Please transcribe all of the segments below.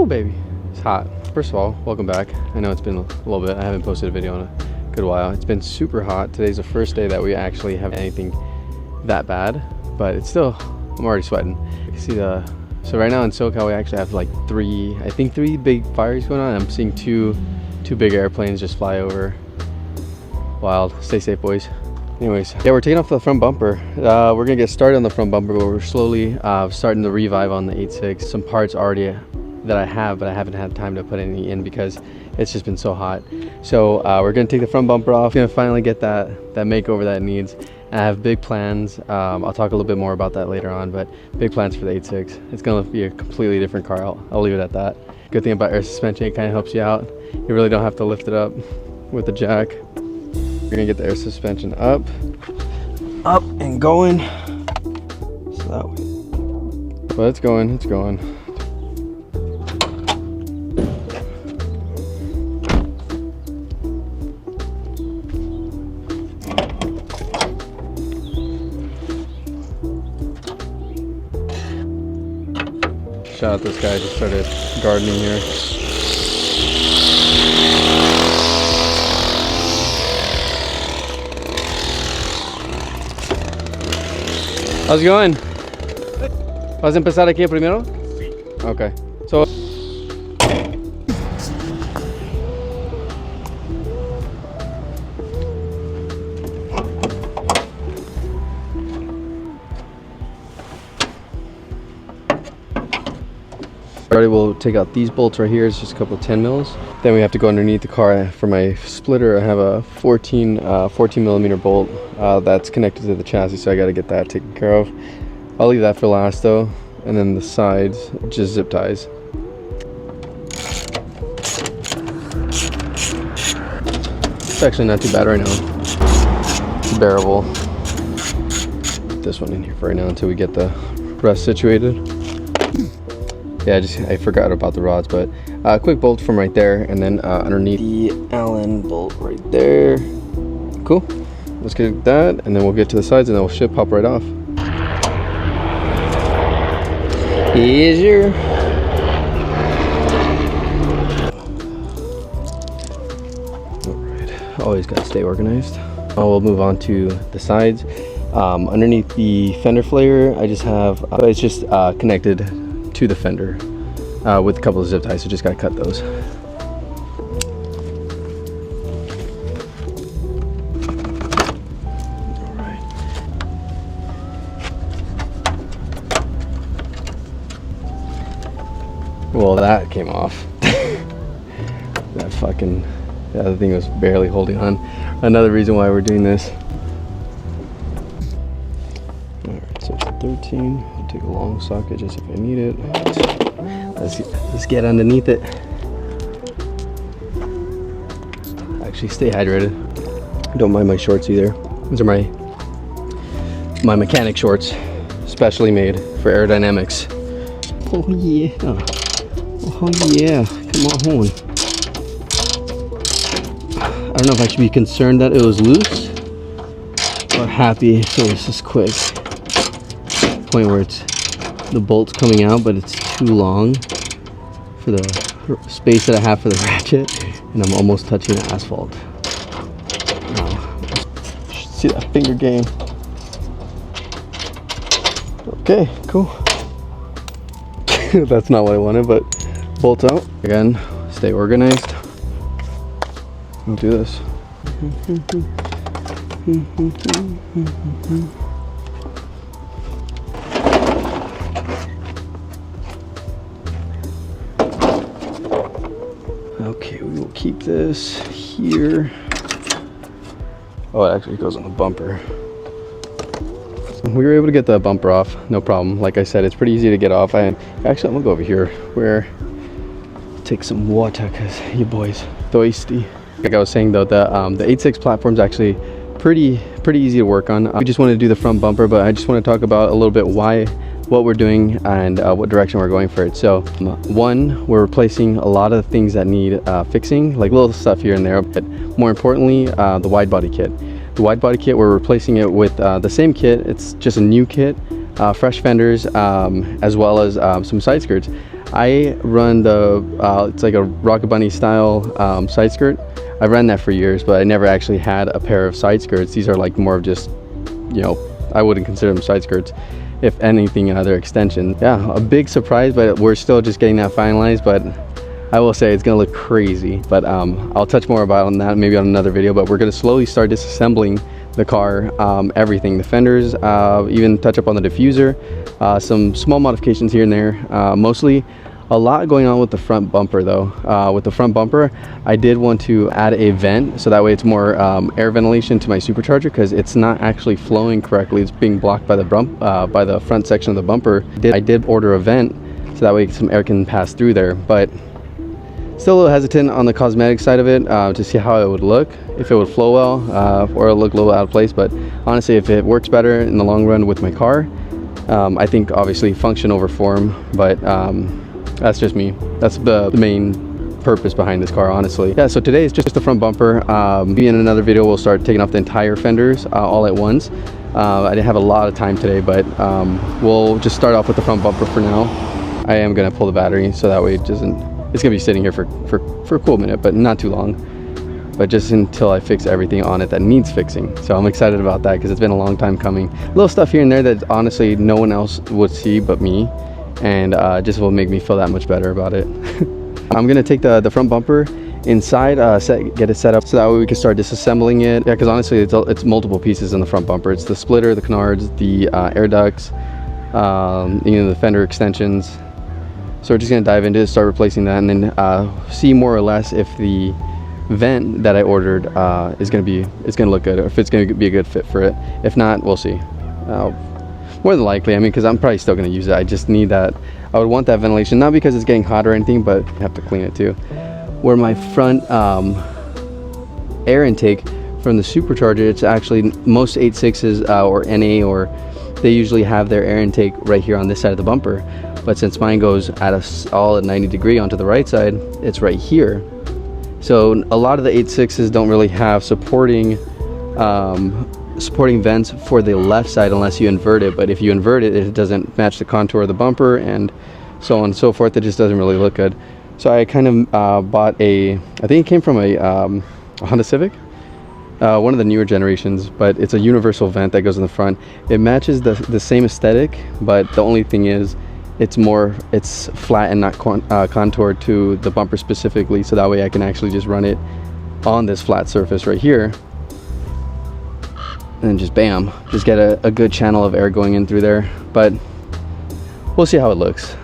Woo, baby. It's hot. First of all, welcome back. I know it's been a little bit. I haven't posted a video in a good while. It's been super hot. Today's the first day that we actually have anything that bad, but it's still, I'm already sweating. You can see so right now in SoCal, we actually have like three big fires going on. I'm seeing two big airplanes just fly over. Wild. Stay safe, boys. Anyways, yeah, we're taking off the front bumper. We're gonna get started on the front bumper, but we're slowly starting to revive on the 8.6. Some parts already that I have, but I haven't had time to put any in because it's just been so hot. So we're gonna take the front bumper off. Gonna finally get that makeover that it needs. And I have big plans. I'll talk a little bit more about that later on, but big plans for the 8.6. It's gonna be a completely different car. I'll leave it at that. Good thing about air suspension, it kind of helps you out. You really don't have to lift it up with the jack. You're gonna get the air suspension up and going. So that way. But it's going. Shout out this guy, just started gardening here. How's it going? ¿Vas a empezar aquí primero? Okay. So we'll take out these bolts right here. It's just a couple of 10 mils. Then we have to go underneath the car. For my splitter, I have a 14 millimeter bolt that's connected to the chassis, so I got to get that taken care of. I'll leave that for last though. And then the sides, just zip ties. It's actually not too bad right now. It's bearable. Put this one in here for right now until we get the rest situated. Yeah, I forgot about the rods, but quick bolt from right there, and then underneath the Allen bolt right there. Cool. Let's get that, and then we'll get to the sides, and then we'll pop right off. Easier. All right. Always gotta stay organized. We'll move on to the sides. Underneath the fender flare, I just have it's just connected to the fender with a couple of zip ties, so just gotta cut those. All right. Well, that came off. That other thing was barely holding on. Another reason why we're doing this. All right, so it's a 13. I'll take a long socket just if I need it. Let's get underneath it. Actually, stay hydrated. Don't mind my shorts either. These are my mechanic shorts, specially made for aerodynamics. Oh yeah. Oh yeah. Come on. I don't know if I should be concerned that it was loose or happy it was just quick. Point where the bolt's coming out, but it's too long for the space that I have for the ratchet, and I'm almost touching the asphalt. See that finger game. Okay, cool. That's not what I wanted, but bolts out. Again, stay organized. We'll do this. Okay, we will keep this here. Oh, it actually goes on the bumper. We were able to get the bumper off, no problem. Like I said, it's pretty easy to get off. Actually, I'm gonna go over here where take some water because you boys thirsty. Like I was saying though, the 8.6 platform is actually pretty easy to work on. We just want to do the front bumper, but I just want to talk about a little bit what we're doing and what direction we're going for it. So one, we're replacing a lot of things that need fixing, like little stuff here and there, but more importantly, the wide body kit. The wide body kit, we're replacing it with the same kit. It's just a new kit, fresh fenders, as well as some side skirts. I run the it's like a Rocket Bunny style side skirt. I've run that for years, but I never actually had a pair of side skirts. These are like more of just, you know, I wouldn't consider them side skirts. If anything, another extension. Yeah, a big surprise, but we're still just getting that finalized. But I will say it's gonna look crazy. But I'll touch more about on that maybe on another video. But we're gonna slowly start disassembling the car, everything, the fenders, even touch up on the diffuser, some small modifications here and there, mostly. A lot going on with the front bumper though. With the front bumper, I did want to add a vent so that way it's more air ventilation to my supercharger, because it's not actually flowing correctly. It's being blocked by the front section of the bumper. I did order a vent so that way some air can pass through there, but still a little hesitant on the cosmetic side of it to see how it would look, if it would flow well or it'll look a little out of place. But honestly, if it works better in the long run with my car, I think obviously function over form, but that's just me. That's the main purpose behind this car, honestly. Yeah, so today is just the front bumper. Maybe in another video we'll start taking off the entire fenders all at once. I didn't have a lot of time today, but we'll just start off with the front bumper for now. I am gonna pull the battery so that way it's gonna be sitting here for a cool minute, but not too long. But just until I fix everything on it that needs fixing. So I'm excited about that because it's been a long time coming. Little stuff here and there that honestly no one else would see but me, and just will make me feel that much better about it. I'm gonna take the front bumper inside, get it set up so that way we can start disassembling it. Yeah, because honestly it's multiple pieces in the front bumper. It's the splitter, the canards, the air ducts, you know, the fender extensions. So we're just gonna dive into it, start replacing that, and then see more or less if the vent that I ordered is gonna look good, or if it's gonna be a good fit for it. If not, we'll see. More than likely, I mean, because I'm probably still gonna use it. I just need that. I would want that ventilation, not because it's getting hot or anything, but I have to clean it too. Where my front air intake from the supercharger, it's actually most 8.6s or NA, or they usually have their air intake right here on this side of the bumper. But since mine goes at all at 90 degree onto the right side, it's right here. So a lot of the 8.6s don't really have supporting vents for the left side unless you invert it. But if you invert it, it doesn't match the contour of the bumper and so on and so forth. It just doesn't really look good. So I kind of bought I think it came from a Honda Civic, one of the newer generations, but it's a universal vent that goes in the front. It matches the same aesthetic, but the only thing is it's flat and not contoured to the bumper specifically, so that way I can actually just run it on this flat surface right here and just bam, just get a good channel of air going in through there. But we'll see how it looks.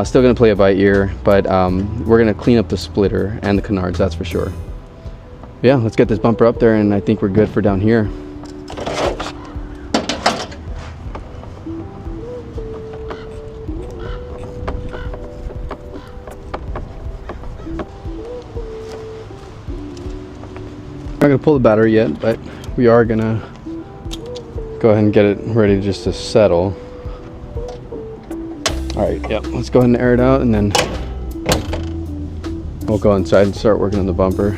Still gonna play it by ear, but we're gonna clean up the splitter and the canards, that's for sure. Yeah, let's get this bumper up there and I think we're good for down here. Not gonna pull the battery yet, but we are gonna go ahead and get it ready just to settle. All right, yep, let's go ahead and air it out, and then we'll go inside and start working on the bumper.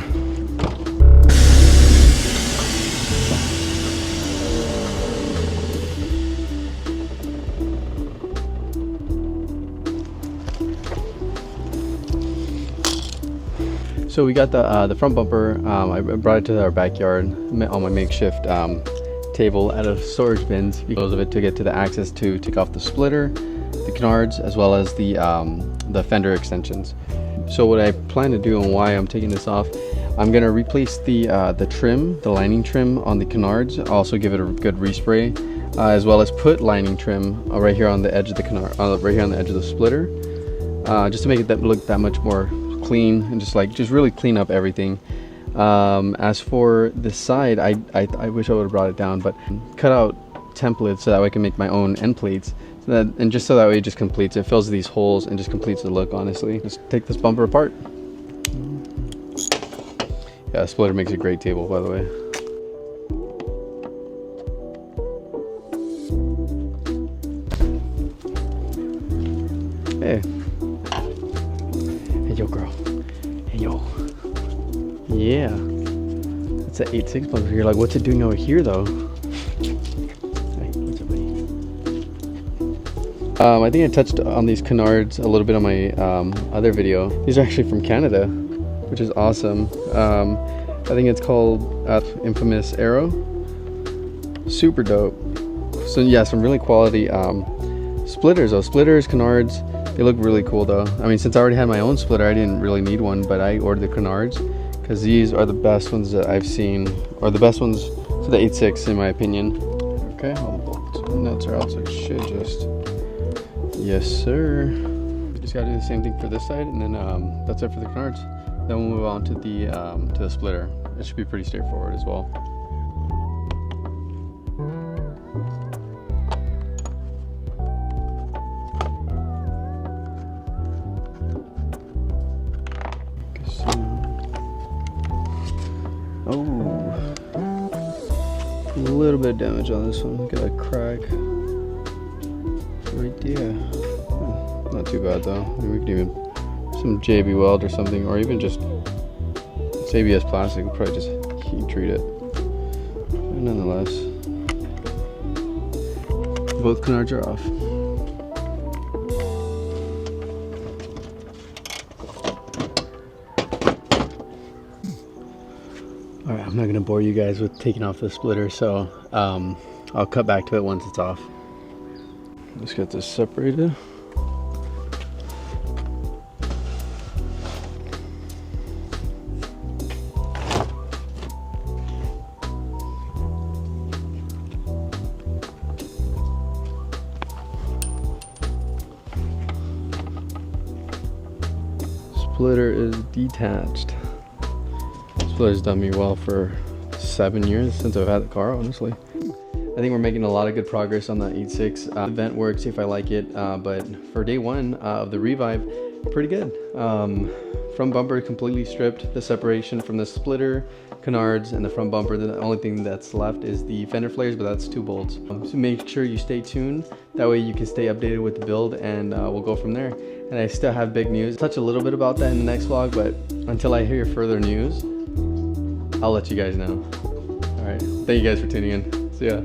So we got the front bumper. I brought it to our backyard on my makeshift table out of storage bins because of it, to get to the access to take off the splitter, the canards, as well as the fender extensions. So what I plan to do and why I'm taking this off, I'm gonna replace the trim, the lining trim on the canards. Also give it a good respray, as well as put lining trim right here on the edge of the canard, right here on the edge of the splitter, just to make it look that much more clean and just really clean up everything. As for the side, I wish I would have brought it down, but cut out templates so that way I can make my own end plates, and just so that way it just completes, it fills these holes and just completes the look. Honestly, let's take this bumper apart. Yeah, the splitter makes a great table, by the way. Hey. Hey, yo, girl. Hey, yo. Yeah. It's an 8.6 bumper. You're like, what's it doing over here, though? Hey, what's up, buddy? I think I touched on these canards a little bit on my other video. These are actually from Canada, which is awesome. I think it's called Infamous Arrow. Super dope. So yeah, some really quality splitters though. Splitters, canards, they look really cool though. I mean, since I already had my own splitter, I didn't really need one, but I ordered the canards because these are the best ones that I've seen, or the best ones for the 8.6 in my opinion. Okay, all the bolts and nuts are out, so it should just, yes sir. We just gotta do the same thing for this side, and then that's it for the canards. Then we'll move on to the splitter. It should be pretty straightforward as well. Oh, a little bit of damage on this one. Got a crack right there. Not too bad though. I mean, we could even some JB Weld or something, or even just it's ABS plastic. We'll probably just heat treat it. But nonetheless, both canards are off. All right, I'm not gonna bore you guys with taking off the splitter, so I'll cut back to it once it's off. Let's get this separated. Splitter is detached. Splitter's done me well for 7 years since I've had the car, honestly. I think we're making a lot of good progress on the 8.6. The vent works, see if I like it, but for day one of the revive, pretty good. Front bumper completely stripped, the separation from the splitter, canards, and the front bumper. The only thing that's left is the fender flares, but that's 2 bolts. So make sure you stay tuned. That way you can stay updated with the build, and we'll go from there. And I still have big news. I'll touch a little bit about that in the next vlog, but until I hear further news, I'll let you guys know. All right, thank you guys for tuning in. See ya.